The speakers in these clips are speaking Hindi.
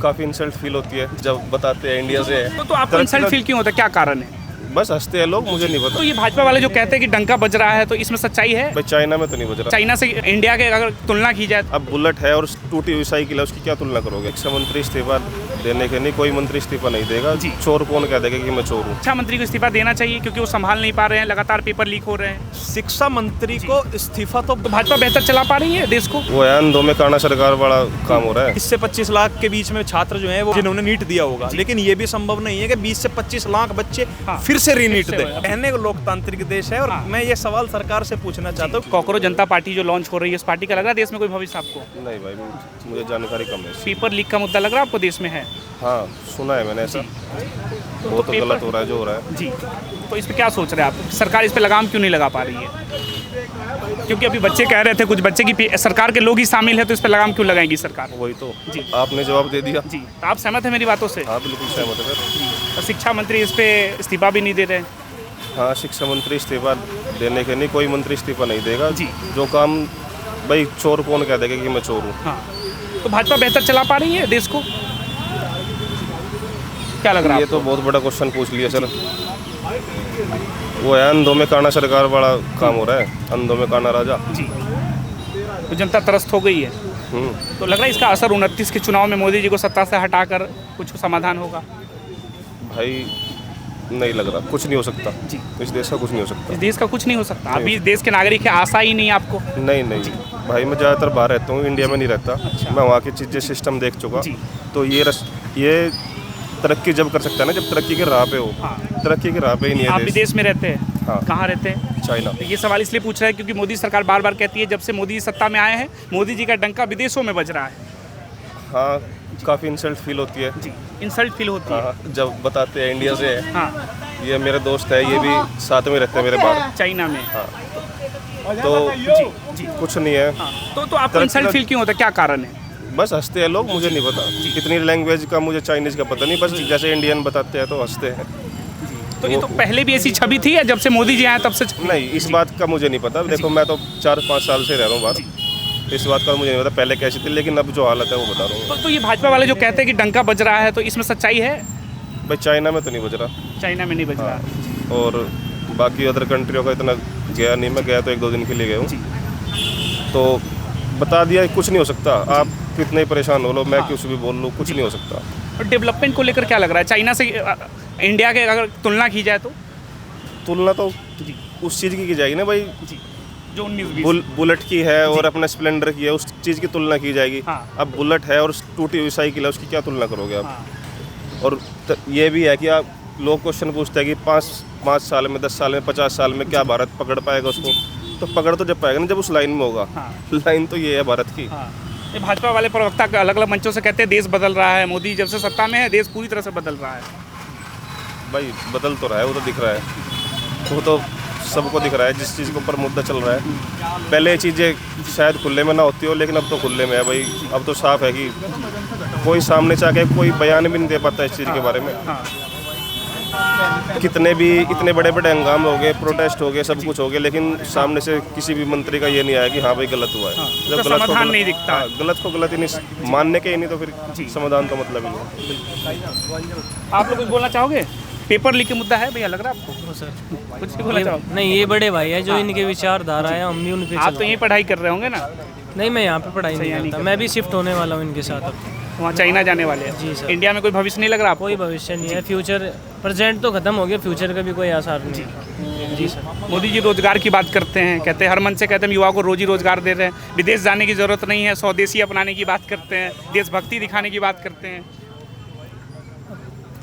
काफ़ी इंसल्ट फील होती है जब बताते हैं इंडिया से है। तो आपको इंसल्ट फील क्यों होता है, क्या कारण है? बस हंसते हैं लोग, मुझे नहीं पता। तो ये भाजपा वाले जो कहते हैं कि डंका बज रहा है, तो इसमें सच्चाई है? भाई चाइना में तो नहीं बज रहा। चाइना से इंडिया के अगर तुलना की जाए, अब बुलेट है और टूटी हुई साइकिल है, उसकी क्या तुलना करोगे? शिक्षा मंत्री इस्तीफा देने के नहीं, कोई मंत्री इस्तीफा नहीं देगा जी। चोर कौन कह देगा कि मैं चोर हूँ? शिक्षा मंत्री को इस्तीफा देना चाहिए क्योंकि वो संभाल नहीं पा रहे हैं, लगातार पेपर लीक हो रहे हैं। शिक्षा मंत्री को इस्तीफा तो भाजपा बेहतर चला पा रही है देश को? वो है अंधों में काना सरकार वाला काम हो रहा है। 20 से 25 लाख के बीच में छात्र जो हैं वो जिन्होंने नीट दिया होगा, लेकिन ये भी संभव नहीं है कि 20 से 25 लाख बच्चे फिर से रीनीट दें। कहने को लोकतांत्रिक देश है और मैं ये सवाल सरकार से पूछना चाहता हूँ। कॉकरोच जनता पार्टी जो लॉन्च हो रही है, इस पार्टी का लग रहा है देश में कोई भविष्य आपको? नहीं भाई, मुझे जानकारी कम है। पेपर लीक का मुद्दा लग रहा है आपको देश में है? हाँ सुना है मैंने ऐसा। वो तो गलत हो रहा है जो हो रहा है जी। तो इस पे क्या सोच रहे हैं आप? सरकार इस पे लगाम क्यों नहीं लगा पा रही है? क्योंकि अभी बच्चे कह रहे थे, कुछ बच्चे की सरकार के लोग ही शामिल है, तो इस पे लगाम क्यों लगाएगी सरकार? वही तो जी, आपने जवाब दे दिया। जी। तो आप सहमत है मेरी बातों से? हाँ बिल्कुल सहमत है सर। तो शिक्षा मंत्री इस पे इस्तीफा भी नहीं दे रहे? हाँ, शिक्षा मंत्री इस्तीफा देने के नहीं, कोई मंत्री इस्तीफा नहीं देगा जी। जो काम, भाई चोर कौन कह देगा कि मैं चोर हूँ? हाँ, तो भाजपा बेहतर चला पा रही है देश को? क्या लग रहा है? ये तो बहुत बड़ा क्वेश्चन पूछ लिया सर। वो है अंधों में काना सरकार वाला काम हो रहा है, अंधों में काना राजा जी। तो जनता त्रस्त हो गई है। तो लग रहा है इसका असर 29 के चुनाव में मोदी जी को सत्ता से हटाकर कुछ समाधान होगा? भाई नहीं लग रहा, कुछ नहीं हो सकता जी। इस देश का कुछ नहीं हो सकता। इस देश का कुछ नहीं हो सकता? अभी इस देश के नागरिक है, आशा ही नहीं आपको? नहीं नहीं भाई, मैं ज़्यादातर बाहर रहता हूँ, इंडिया में नहीं रहता। अच्छा। मैं वहाँ की चीज़ें सिस्टम देख चुका। जी। तो ये तरक्की जब कर सकता है ना, जब तरक्की के राह पे हो। हाँ। तरक्की के राह पे ही नहीं है आप विदेश में रहते हैं? हाँ। कहाँ रहते हैं? चाइना। तो ये सवाल इसलिए पूछ रहे हैं क्योंकि मोदी सरकार बार बार कहती है जब से मोदी सत्ता में आए हैं, मोदी जी का डंका विदेशों में बज रहा है। हाँ, काफ़ी इंसल्ट फील होती है जी, इंसल्ट फील होती है। हाँ, जब बताते हैं इंडिया से है। हाँ, ये मेरा दोस्त है, ये भी साथ में रहते हैं मेरे बाहर। चाइना में। हाँ, तो जी। कुछ नहीं है। हाँ, तो आपको इंसल्ट फील क्यों होता है, क्या कारण है? बस हंसते हैं लोग, मुझे नहीं पता कितनी लैंग्वेज का, मुझे चाइनीज़ का पता नहीं, बस जैसे इंडियन बताते हैं तो हंसते हैं। तो ये तो पहले भी ऐसी छवि थी या जब से मोदी जी आए तब से? नहीं, इस बात का मुझे नहीं पता। देखो मैं तो 4-5 साल से रह रहा हूँ बाहर, इस बात का मुझे नहीं पता पहले कैसी थी, लेकिन अब जो हालत है वो बता रहा हूँ। तो ये भाजपा वाले जो कहते हैं कि डंका बज रहा है, तो इसमें सच्चाई है? भाई चाइना में तो नहीं बज रहा। चाइना में नहीं बज रहा। और बाकी अदर कंट्रियों का इतना गया नहीं, मैं गया तो 1-2 दिन के लिए गया हूँ। तो बता दिया कुछ नहीं हो सकता। आप कितने परेशान हो लो, मैं कुछ भी बोल लूँ, कुछ नहीं हो सकता। और डेवलपमेंट को लेकर क्या लग रहा है? चाइना से इंडिया के अगर तुलना की जाए तो? तुलना तो उस चीज़ की जाएगी ना भाई, जो 19-20 बुलेट की है और अपने स्प्लेंडर की है, उस चीज़ की तुलना की जाएगी। हाँ। अब बुलेट है और टूटी हुई साइकिल है, उसकी क्या तुलना करोगे आप? हाँ। और ये भी है कि आप लोग क्वेश्चन पूछते हैं कि 5 साल में, 10 साल में, 50 साल में क्या भारत पकड़ पाएगा उसको? तो पकड़ तो जब पाएगा ना जब उस लाइन में होगा। हाँ। लाइन तो ये है भारत की। हाँ। ये भाजपा वाले प्रवक्ता अलग अलग मंचों से कहते हैं देश बदल रहा है, मोदी जब से सत्ता में है देश पूरी तरह से बदल रहा है। भाई बदल तो रहा है, वो तो दिख रहा है, वो तो सबको दिख रहा है जिस चीज़ के ऊपर मुद्दा चल रहा है। पहले ये चीज़ें शायद खुले में ना होती हो, लेकिन अब तो खुले में है भाई। अब तो साफ है कि कोई सामने से आके कोई बयान भी नहीं दे पाता इस चीज़ के बारे में। हाँ। कितने भी इतने बड़े बड़े हंगाम हो गए, प्रोटेस्ट हो गए, सब कुछ हो गया, लेकिन सामने से किसी भी मंत्री का ये नहीं आया कि हाँ भाई गलत हुआ है। जब समाधान नहीं दिखता। गलत को गलत ही नहीं मानने के ही नहीं, तो फिर समाधान तो मतलब ही नहीं। आप लोग कुछ बोलना चाहोगे? पेपर लीक के मुद्दा है भैया, लग रहा है आपको? सर कुछ नहीं बोलना चाहोगे? नहीं, ये बड़े भाई है जो इनके विचारधारा है, हम भी उनके आप तो यहीं पढ़ाई कर रहे होंगे ना? नहीं, मैं यहाँ पे पढ़ाई नहीं नहीं करता, मैं भी शिफ्ट होने वाला हूँ इनके साथ। अब वहाँ चाइना जाने वाले हैं। जी सर। इंडिया में कोई भविष्य नहीं लग रहा आपको? कोई भविष्य नहीं है, फ्यूचर प्रेजेंट तो खत्म हो गया, फ्यूचर का भी कोई आसार नहीं है। जी सर। मोदी जी रोजगार की बात करते हैं, कहते हैं हर मन से कहते हैं युवा को रोजी रोजगार दे रहे हैं, विदेश जाने की जरूरत नहीं है, स्वदेशी अपनाने की बात करते हैं, देशभक्ति दिखाने की बात करते हैं।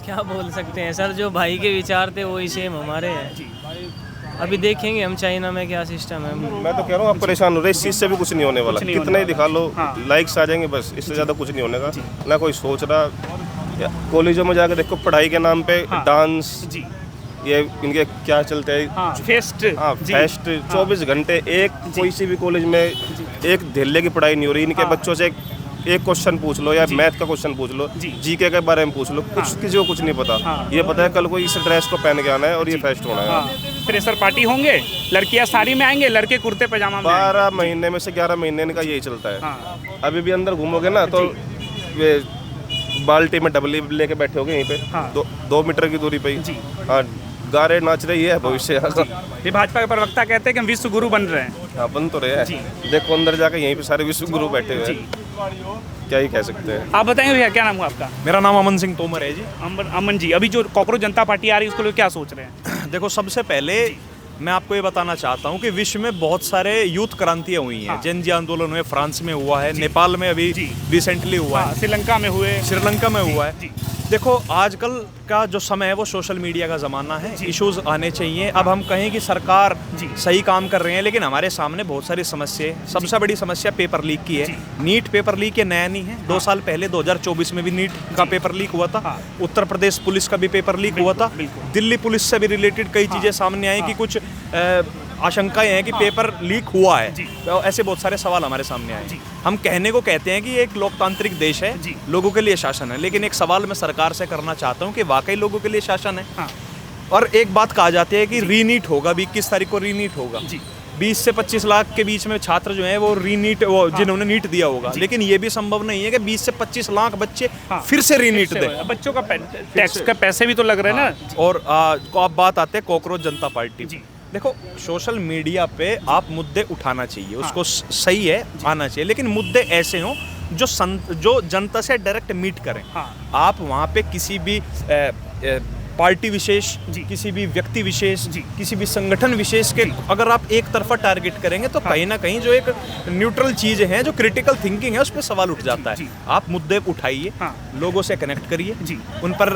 क्या बोल सकते हैं सर, जो भाई के विचार थे वही सेम हमारे हैं। अभी देखेंगे हम चाइना में क्या सिस्टम है। मैं तो कह रहा हूँ आप परेशान हो रहे, इस चीज़ से भी कुछ नहीं होने वाला। कितना ही दिखा लो, लाइक्स आ जाएंगे बस, इससे ज़्यादा कुछ नहीं होने का। ना कोई सोच रहा। कॉलेजों में जाकर देखो, पढ़ाई के नाम पे डांस, ये इनके क्या चलते हैं, फेस्ट। हाँ फेस्ट, 24 घंटे एक कोई सी भी कॉलेज में एक ढेले की पढ़ाई नहीं हो रही। इनके बच्चों से एक क्वेश्चन पूछ लो या मैथ का क्वेश्चन पूछ लो, जीके के बारे में पूछ लो, कुछ किसी को कुछ नहीं पता। ये पता है कल को इस ड्रेस को पहन के आना है और ये फेस्ट होना है। फ्रेशर पार्टी होंगे, लड़कियां साड़ी में आएंगे, लड़के कुर्ते पैजामा में। 12 महीने में से 11 महीने इनका यही चलता है। अभी भी अंदर घूमोगे ना तो वे बाल्टी में डबली लेके बैठे हो गए यहीं पे, हाँ। 2 मीटर की दूरी पे ही। जी। हाँ, गा रहे नाच रही है भविष्य। ये भाजपा के प्रवक्ता कहते हैं कि हम विश्व गुरु बन रहे हैं। हाँ, बन तो रहे हैं। जी। देखो अंदर जाके यहीं पे सारे विश्व गुरु बैठे हुए जी। हैं, क्या ही कह सकते हैं। आप बताएंगे भैया, क्या नाम हुआ आपका? मेरा नाम अमन सिंह तोमर है जी। अमन जी, अभी जो कॉकरोच जनता पार्टी आ रही है उसको लेकर क्या सोच रहे हैं? देखो, सबसे पहले मैं आपको ये बताना चाहता हूँ कि विश्व में बहुत सारे यूथ क्रांतियाँ हुई हैं। हाँ। जन जी आंदोलन हुए, फ्रांस में हुआ है, नेपाल में अभी रिसेंटली हुआ है, श्रीलंका में हुए, श्रीलंका में हुआ जी। है। देखो, आजकल का जो समय है वो सोशल मीडिया का ज़माना है, इश्यूज आने चाहिए। अब हम कहें कि सरकार सही काम कर रहे हैं, लेकिन हमारे सामने बहुत सारी समस्याएं। सबसे बड़ी समस्या पेपर लीक की है। नीट पेपर लीक ये नया नहीं है, 2 साल पहले 2024 में भी नीट का पेपर लीक हुआ था। उत्तर प्रदेश पुलिस का भी पेपर लीक हुआ था। दिल्ली पुलिस से भी रिलेटेड कई चीज़ें सामने आई कि कुछ आशंकाएं हैं कि पेपर लीक हुआ है। तो ऐसे बहुत सारे सवाल हमारे सामने आए। हम कहने को कहते हैं कि ये एक लोकतांत्रिक देश है, लोगों के लिए शासन है, लेकिन एक सवाल मैं सरकार से करना चाहता हूँ कि वाकई लोगों के लिए शासन है? और एक बात कहा जाती है कि रीनीट होगा, 21 तारीख को रीनीट होगा। 20 से 25 लाख के बीच में छात्र जो हैं वो रीनीट, वो जिन्होंने नीट दिया होगा, लेकिन ये भी संभव नहीं है कि 20 से 25 लाख बच्चे फिर से रीनीट दें। बच्चों का टैक्स का पैसे भी तो लग रहे हैं ना। और अब बात आते हैं कॉकरोच जनता पार्टी। देखो, सोशल मीडिया पे आप मुद्दे उठाना चाहिए, उसको सही है, आना चाहिए, लेकिन मुद्दे ऐसे हों जो जनता से डायरेक्ट मीट करें। आप वहाँ पे किसी भी पार्टी विशेष, किसी भी व्यक्ति विशेष, किसी भी संगठन विशेष के अगर आप एक तरफा टारगेट करेंगे तो कहीं ना कहीं जो एक न्यूट्रल चीज़ें हैं, जो क्रिटिकल थिंकिंग है, उस पर सवाल उठ जाता है। आप मुद्दे उठाइए, लोगों से कनेक्ट करिए, उन पर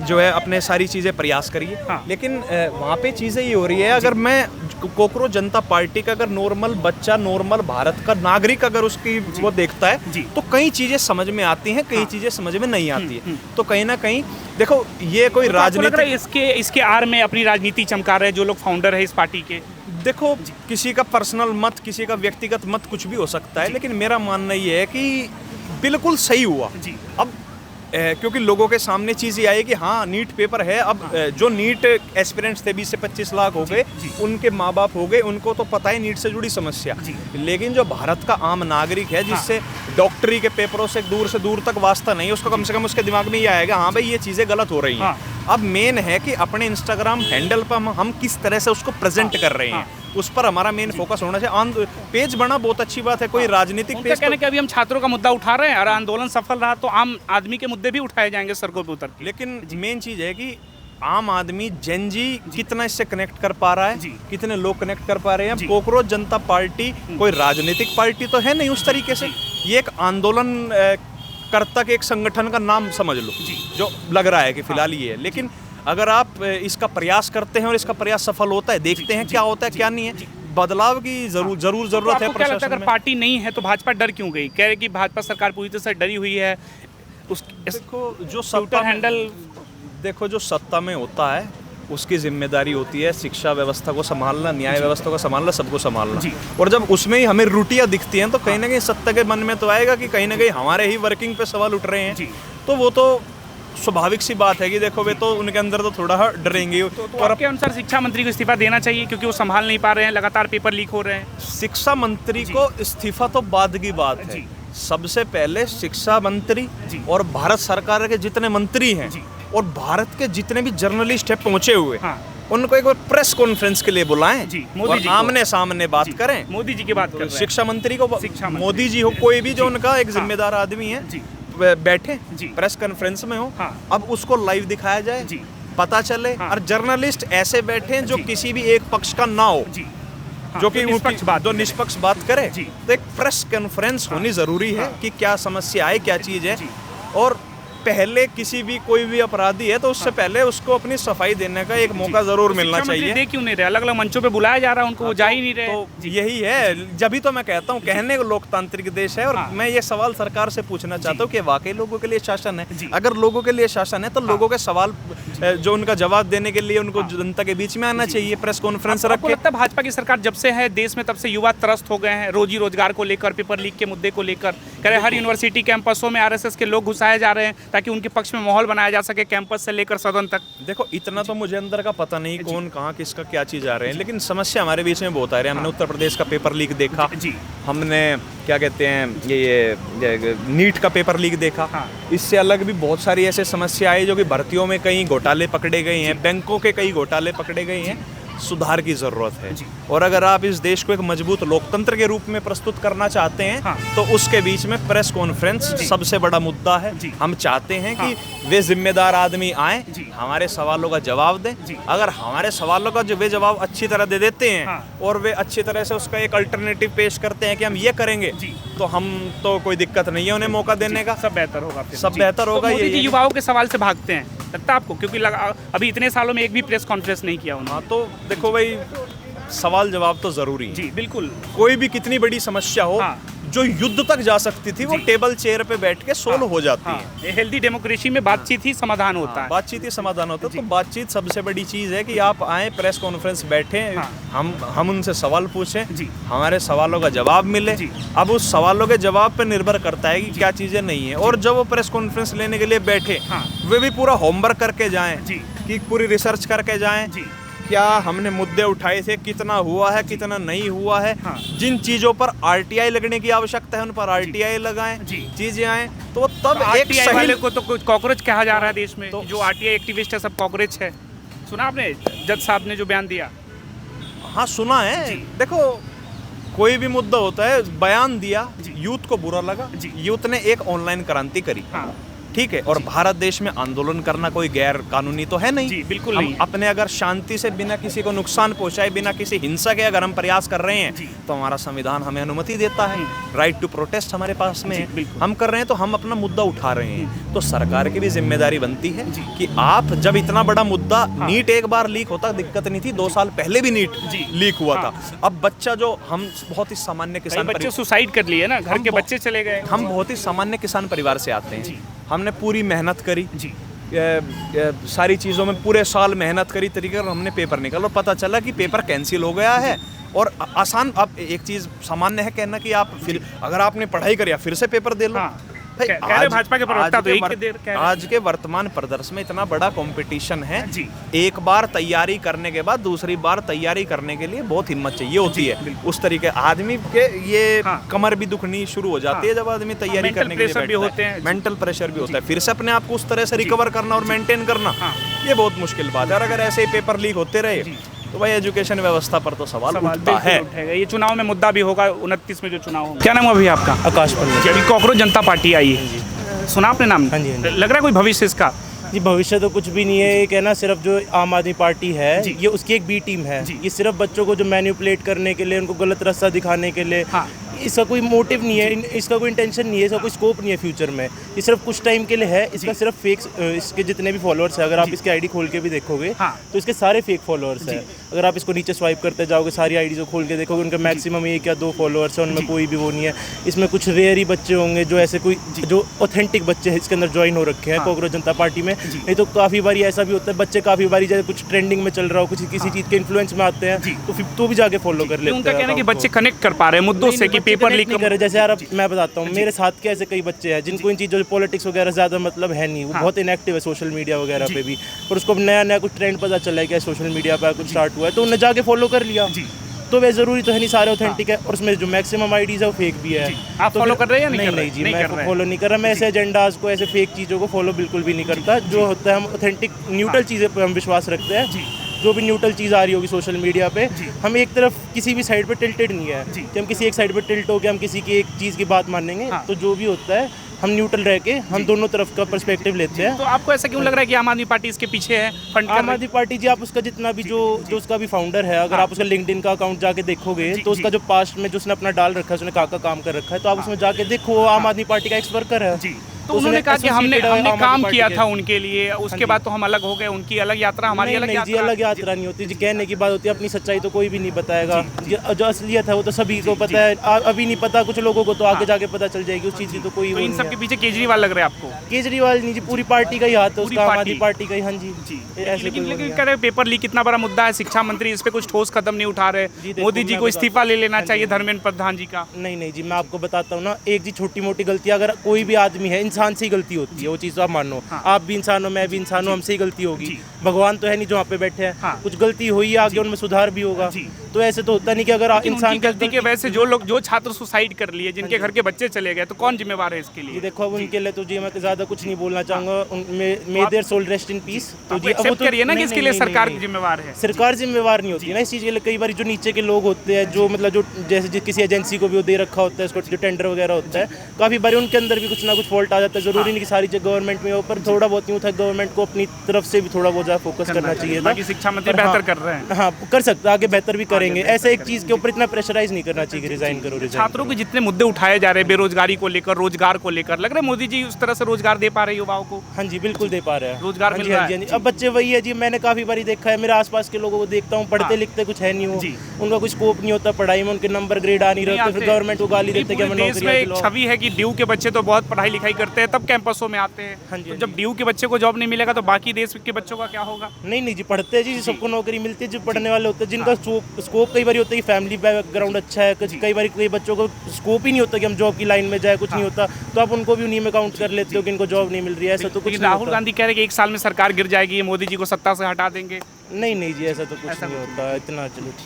जो है अपने सारी चीज़ें प्रयास करिए। लेकिन वहाँ पे चीज़ें ये हो रही है, अगर मैं कॉकरोच जनता पार्टी का अगर नॉर्मल बच्चा, नॉर्मल भारत का नागरिक अगर उसकी वो देखता है तो कई चीज़ें समझ में आती हैं, कई चीज़ें समझ में नहीं आती है। तो कहीं ना कहीं देखो, ये कोई राजनीति इसके आर में अपनी राजनीति चमका रहे हैं जो लोग फाउंडर है इस पार्टी के। देखो, किसी का पर्सनल मत, किसी का व्यक्तिगत मत कुछ भी हो सकता है, लेकिन मेरा मानना ये है कि बिल्कुल सही हुआ। अब क्योंकि लोगों के सामने चीज़ ये आई कि हाँ, नीट पेपर है। अब जो नीट एस्पिरेंट्स थे 20 से 25 लाख हो गए, उनके माँ बाप हो गए, उनको तो पता है नीट से जुड़ी समस्या। लेकिन जो भारत का आम नागरिक है, जिससे डॉक्टरी के पेपरों से दूर तक वास्ता नहीं है, उसको कम से कम उसके दिमाग में ये आएगा, हाँ भाई ये चीज़ें गलत हो रही हैं। अब मेन है कि अपने इंस्टाग्राम हैंडल पर हम किस तरह से उसको प्रेजेंट कर रहे हैं, उस पर हमारा मेन फोकस होना चाहिए। पेज बना बहुत अच्छी बात है, कोई राजनीतिक पेज कहने कि अभी हम छात्रों का मुद्दा उठा रहे हैं और आंदोलन सफल रहा तो आम आदमी के मुद्दे भी उठाए जाएंगे सड़कों पर उतर के। लेकिन मेन चीज़ है कि आम आदमी, जन जी कितना इससे कनेक्ट कर पा रहा है, कितने लोग कनेक्ट कर पा रहे हैं। कॉकरोच जनता पार्टी कोई राजनीतिक पार्टी तो है नहीं उस तरीके से, ये एक आंदोलन कर्ता के एक संगठन का नाम समझ लो, जो लग रहा है कि फिलहाल ये है। लेकिन अगर आप इसका प्रयास करते हैं और इसका प्रयास सफल होता है, देखते हैं क्या होता है क्या नहीं है, बदलाव की जरूरत है। क्या लगता है अगर पार्टी नहीं है तो भाजपा डर क्यों गई? कह रहे कि भाजपा सरकार पूरी तरह से डरी हुई है। देखो, जो सत्ता हैंडल, देखो जो सत्ता में होता है उसकी जिम्मेदारी होती है शिक्षा व्यवस्था को संभालना, न्याय व्यवस्था को संभालना, सबको संभालना। और जब उसमें ही हमें त्रुटियां दिखती हैं तो कहीं ना कहीं सत्ता के मन में तो आएगा कि कहीं ना कहीं हमारे ही वर्किंग पे सवाल उठ रहे हैं। तो वो तो स्वाभाविक सी बात है कि देखो, वे तो उनके अंदर तो थोड़ा डरेंगे। और आपके अनुसार शिक्षा मंत्री को इस्तीफा देना चाहिए क्योंकि वो संभाल नहीं पा रहे हैं, लगातार पेपर लीक हो रहे हैं? शिक्षा मंत्री को इस्तीफा तो बाद की बात है। सबसे पहले शिक्षा मंत्री और भारत सरकार के जितने मंत्री हैं और भारत के जितने भी जर्नलिस्ट हैं पहुंचे हुए, उनको एक बार प्रेस कॉन्फ्रेंस के लिए बुलाएं और आमने सामने बात करें। मोदी जी की बात कर रहे हैं। शिक्षा मंत्री को, मोदी जी हो, कोई भी जो उनका एक जिम्मेदार आदमी है, बैठे प्रेस कॉन्फ्रेंस में हो। अब उसको लाइव दिखाया जाए, पता चले। और जर्नलिस्ट ऐसे बैठे जो किसी भी एक पक्ष का ना हो, जो कि निष्पक्ष बात करे। तो एक प्रेस कॉन्फ्रेंस होनी जरूरी है कि क्या समस्या है, क्या चीज है। और पहले किसी भी कोई भी अपराधी है तो उससे पहले उसको अपनी सफाई देने का एक मौका जरूर मिलना चाहिए। दे क्यों नहीं रहे? अलग अलग मंचों पे बुलाया जा रहा है उनको, वो जा ही नहीं रहे। तो यही है, जब भी तो मैं कहता हूँ कहने को लोकतांत्रिक देश है। और मैं ये सवाल सरकार से पूछना चाहता हूँ कि वाकई लोगों के लिए शासन है? अगर लोगों के लिए शासन है तो लोगों के सवाल जो उनका जवाब देने के लिए उनको जनता के बीच में आना चाहिए, प्रेस कॉन्फ्रेंस रख के। लगता है भाजपा की सरकार जब से है देश में तब से युवा त्रस्त हो गए हैं, रोजी रोजगार को लेकर, पेपर लीक के मुद्दे को लेकर। कह रहे हर यूनिवर्सिटी कैंपसों में आरएसएस के लोग घुसाए जा रहे हैं ताकि उनके पक्ष में माहौल बनाया जा सके कैंपस से लेकर सदन तक? देखो इतना तो मुझे अंदर का पता नहीं कौन कहाँ किसका क्या चीज़ आ रहे हैं, लेकिन समस्या हमारे बीच में बहुत आ रही है। हमने उत्तर प्रदेश का पेपर लीक देखा, जी। हमने क्या कहते हैं ये नीट का पेपर लीक देखा। इससे अलग भी बहुत सारी ऐसे समस्या आई जो कि भर्तियों में कई घोटाले पकड़े गए हैं, बैंकों के कई घोटाले पकड़े गए हैं। सुधार की जरूरत है, और अगर आप इस देश को एक मजबूत लोकतंत्र के रूप में प्रस्तुत करना चाहते हैं तो उसके बीच में प्रेस कॉन्फ्रेंस सबसे बड़ा मुद्दा है। हम चाहते हैं कि वे जिम्मेदार आदमी आए, हमारे सवालों का जवाब दें। अगर हमारे सवालों का वे जवाब अच्छी तरह दे देते हैं और वे अच्छी तरह से उसका एक अल्टरनेटिव पेश करते हैं कि हम ये करेंगे, तो हम तो कोई दिक्कत नहीं है उन्हें मौका देने का। सब बेहतर होगा, सब बेहतर होगा। तो ये युवाओं के सवाल से भागते हैं लगता है आपको, क्योंकि अभी इतने सालों में एक भी प्रेस कॉन्फ्रेंस नहीं किया उन्होंने। तो देखो भाई, सवाल जवाब तो जरूरी है। जी बिल्कुल। कोई भी कितनी बड़ी समस्या हो जो युद्ध तक जा सकती थी, वो टेबल चेयर पे बैठ के सोल्व हो जाती है। हेल्दी डेमोक्रेसी में बातचीत ही समाधान होता है। बातचीत ही समाधान होता है। तो बातचीत सबसे बड़ी चीज है कि आप आए, प्रेस कॉन्फ्रेंस बैठे, हम उनसे सवाल पूछें, हमारे सवालों का जवाब मिले। अब उस सवालों के जवाब पे निर्भर करता है कि क्या चीजें नहीं है। और जब वो प्रेस कॉन्फ्रेंस लेने के लिए बैठे, वे भी पूरा होमवर्क करके जाएं, कि पूरी रिसर्च करके जाएं, क्या हमने मुद्दे उठाए थे, कितना हुआ है, कितना नहीं हुआ है। जिन चीजों पर आरटीआई लगने की आवश्यकता है उन पर आरटीआई लगाएं, चीजें आए तो तब एक सही वाले को तो कुछ कॉकरोच कहा जा रहा है देश में, तो जो आरटीआई एक्टिविस्ट है सब कॉकरोच है। सुना आपने जज साहब ने जो बयान दिया? हाँ सुना है। देखो कोई भी मुद्दा होता है, बयान दिया, यूथ को बुरा लगा, यूथ ने एक ऑनलाइन क्रांति करी, ठीक है। और भारत देश में आंदोलन करना कोई गैर कानूनी तो है नहीं। बिल्कुल हम नहीं। अपने अगर शांति से बिना किसी को नुकसान पहुंचाए, बिना किसी हिंसा के अगर हम प्रयास कर रहे हैं तो हमारा संविधान हमें अनुमति देता है। राइट टू प्रोटेस्ट हमारे पास में है, हम कर रहे हैं तो हम अपना मुद्दा उठा रहे हैं। तो सरकार की भी जिम्मेदारी बनती है कि आप जब इतना बड़ा मुद्दा, नीट एक बार लीक होता दिक्कत नहीं थी, 2 साल पहले भी नीट लीक हुआ था। अब बच्चा जो हम बहुत ही सामान्य किसान, बच्चे सुसाइड कर लिए ना, घर के बच्चे चले गए। हम बहुत ही सामान्य किसान परिवार से आते हैं, हमने पूरी मेहनत करी, सारी चीज़ों में पूरे साल मेहनत करी, तरीके से हमने पेपर निकाला और पता चला कि पेपर कैंसिल हो गया है। और आसान, अब एक चीज़ सामान्य है कहना कि आप फिर अगर आपने पढ़ाई करी फिर से पेपर दे लो। भाजपा के प्रवक्ता तो आज के वर्तमान परिदृश्य में इतना बड़ा कंपटीशन है, एक बार तैयारी करने के बाद दूसरी बार तैयारी करने के लिए बहुत हिम्मत चाहिए होती है। उस तरीके आदमी के ये कमर भी दुखनी शुरू हो जाती है जब आदमी तैयारी करने के लिए होते हैं, मेंटल प्रेशर भी होता है। फिर से अपने आप को उस तरह से रिकवर करना और मेंटेन करना, ये बहुत मुश्किल बात है। और अगर ऐसे ही पेपर लीक होते रहे तो भाई एजुकेशन व्यवस्था पर तो सवाल उठता है। ये चुनाव में मुद्दा भी होगा, 29 में जो चुनाव होगा। क्या नाम है अभी आपका? आकाश पंडित। अभी कॉकरोच जनता पार्टी आई है, सुना आपने नाम? हाँ जी। लग रहा है कोई भविष्य इसका? जी भविष्य तो कुछ भी नहीं है, ये कहना सिर्फ जो आम आदमी पार्टी है ये उसकी एक बी टीम है। ये सिर्फ बच्चों को जो मैनिपुलेट करने के लिए, उनको गलत रास्ता दिखाने के लिए, इसका कोई मोटिव नहीं है, इसका कोई इंटेंशन नहीं है, इसका कोई स्कोप नहीं है फ्यूचर में। ये सिर्फ कुछ टाइम के लिए है। इसका सिर्फ फेक, इसके जितने भी फॉलोअर्स हैं, अगर आप इसके आईडी खोल के भी देखोगे तो इसके सारे फेक फॉलोअर्स हैं। अगर आप इसको नीचे स्वाइप करते जाओगे, सारी आईडी को खोल के देखोगे, उनका मैक्सिमम 1 या 2 फॉलोअर्स है, उनमें कोई भी वो नहीं है। इसमें कुछ रेयर ही बच्चे होंगे जो ऐसे कोई जो ऑथेंटिक बच्चे हैं इसके अंदर ज्वाइन हो रखे हैं कॉकरोच जनता पार्टी में। नहीं तो काफ़ी बारी ऐसा भी होता है, बच्चे काफ़ी बारी जैसे कुछ ट्रेंडिंग में चल रहा हो, कुछ किसी चीज़ के इन्फ्लुएंस में आते हैं तो फिर तो भी जाके फॉलो कर लेते हैं। उनका कहना है कि बच्चे कनेक्ट कर पा रहे हैं मुद्दों से, कि पेपर लीक नहीं करे। जैसे यार अब मैं बताता हूँ, मेरे साथ के ऐसे कई बच्चे हैं जिनको इन चीज़ों पॉलिटिक्स वगैरह ज़्यादा मतलब है नहीं, वो बहुत इनएक्टिव है सोशल मीडिया वगैरह पे भी, और उसको नया नया कुछ ट्रेंड पता चला है कि सोशल मीडिया पर कुछ स्टार्ट हुआ है तो उन्हें जाके फॉलो कर लिया। तो वे जरूरी तो है नहीं सारे ऑथेंटिक है, और उसमें जो मैक्सिमम आईडीज है वो फेक भी है। आप तो फॉलो कर रहे हैं या नहीं जी, मैं फॉलो नहीं कर रहा। मैं ऐसे एजेंडाज को, ऐसे फेक चीज़ों को फॉलो बिल्कुल भी नहीं करता। जो होता है हम ऑथेंटिक न्यूट्रल चीज़ें पर हम विश्वास रखते हैं। जो भी न्यूट्रल चीज़ आ रही होगी सोशल मीडिया पे, हम एक तरफ किसी भी साइड पे टिल्टेड नहीं है कि हम किसी एक साइड पे टिल्ट हो के हम किसी की एक चीज़ की बात मानेंगे। तो जो भी होता है हम न्यूट्रल रह के हम दोनों तरफ का पर्सपेक्टिव लेते हैं। तो आपको ऐसा क्यों लग रहा है कि आम आदमी पार्टी इसके पीछे है? फंड आम आदमी पार्टी जी, आप उसका जितना भी जो उसका भी फाउंडर है, अगर आप उसका लिंक्डइन का अकाउंट जाके देखोगे तो उसका जो पास्ट में जो उसने अपना डाल रखा है, उसने कहाँ काम कर रखा है, तो आप उसमें जाके देखो आम आदमी पार्टी का एक्स वर्कर है। तो उन्होंने कहा कि हमने काम किया था उनके लिए, उसके बाद तो हम अलग हो गए, उनकी अलग यात्रा, हमारी अलग यात्रा। जी अलग यात्रा नहीं होती जी, कहने की बात होती है, अपनी सच्चाई तो कोई भी नहीं बताएगा। जो असलियत है वो तो सभी को पता है, अभी नहीं पता कुछ लोगों को, तो आगे जाके पता चल जाएगी उस चीज़ की। तो कोई इन सब के पीछे केजरीवाल लग रहा है आपको? केजरीवाल नहीं जी, पूरी पार्टी का ही हाथ है उसका, आम आदमी पार्टी का ही। हाँ जी ऐसे। लेकिन कह रहे पेपर लीक इतना बड़ा मुद्दा है, शिक्षा मंत्री इस पे कुछ ठोस कदम नहीं उठा रहे, मोदी जी को इस्तीफा ले लेना चाहिए धर्मेंद्र प्रधान जी का। नहीं जी, मैं आपको बताता हूँ ना, एक जी छोटी मोटी गलती अगर कोई भी आदमी है, इन इंसान से ही गलती होती है, वो चीज़ तो आप मानो। आप भी इंसान हो, मैं भी इंसान हूँ, हमसे ही गलती होगी। भगवान तो है नहीं जो वहाँ पे बैठे हैं, कुछ गलती हुई है, आगे उनमें सुधार भी होगा। तो ऐसे तो होता नहीं कि अगर इंसान उनकी गलती के वजह से जो छात्र सुसाइड कर लिए, जिनके घर के बच्चे चले गए, तो कौन जिम्मेवार है इसके लिए? देखो अब उनके लिए तो जी मैं ज़्यादा कुछ नहीं बोलना चाहूँगा, may their soul rest in peace. तो जी अब वो तो करिए ना कि नहीं, इसके लिए नहीं, सरकार नहीं, जिम्मेवार है। सरकार जिम्मेवार नहीं होती है ना इस चीज़ के लिए। कई बार जो नीचे के लोग होते हैं, जो मतलब जो जैसे किसी एजेंसी को भी वो दे रखा होता है, उसको जो टेंडर वगैरह होता है, काफ़ी बार उनके अंदर भी कुछ ना कुछ फॉल्ट आ जाता है। ज़रूरी नहीं कि सारी चीज़ गवर्नमेंट में हो, पर थोड़ा बहुत यूँ था गवर्नमेंट को अपनी तरफ से भी थोड़ा बहुत ज़्यादा फोकस करना चाहिए था। बाकी शिक्षा मंत्री बेहतर कर रहे हैं। हाँ, कर सकता, आगे बेहतर भी करेंगे। ऐसा एक चीज़ के ऊपर इतना प्रेशराइज नहीं करना चाहिए कि रिजाइन करो, रिजाइन। छात्रों के जितने मुद्दे उठाए जा रहे हैं, बेरोजगारी को लेकर, रोजगार को लेकर, लग रहा है मोदी जी उस तरह से रोजगार दे पा रहे युवाओं को? हाँ जी, बिल्कुल दे पा रहे हैं, रोजगार हाँ मिल जी, रहा हाँ जी, है। हाँ जी। अब बच्चे वही है जी, मैंने काफ़ी बारी देखा है, मेरे आसपास के लोगों को देखता हूँ, पढ़ते लिखते कुछ है नहीं, वो उनका कोई स्कोप नहीं होता पढ़ाई में, उनके नंबर ग्रेड आ नहीं रहे, तो फिर गवर्नमेंट को गाली देते हैं कि हमें देश में नौकरियाँ एक दिलाओ। छवि है कि ड्यू के बच्चे तो बहुत पढ़ाई लिखाई करते हैं, तब कैंपसों में आते हैं। हाँ जी, तो जब ड्यू के बच्चे को जॉब नहीं मिलेगा तो बाकी देश के बच्चों का क्या होगा? नहीं जी, पढ़ते हैं जी, सबको नौकरी मिलती है, जो पढ़ने वाले होते हैं, जिनका स्कोप कई बार होता है कि फैमिली बैकग्राउंड अच्छा है, कई बार कई बच्चों को स्कोप ही नहीं होता कि हम जॉब की लाइन में जाए, कुछ नहीं होता, तो आप उनको भी उन्हीं में काउंट कर लेते हो कि इनको जॉब नहीं मिल रही है। ऐसा तो कुछ नहीं राहुल होता। गांधी कह रहे हैं कि 1 साल में सरकार गिर जाएगी, ये मोदी जी को सत्ता से हटा देंगे। नहीं जी, ऐसा तो कुछ नहीं होता, इतना चलो ठीक।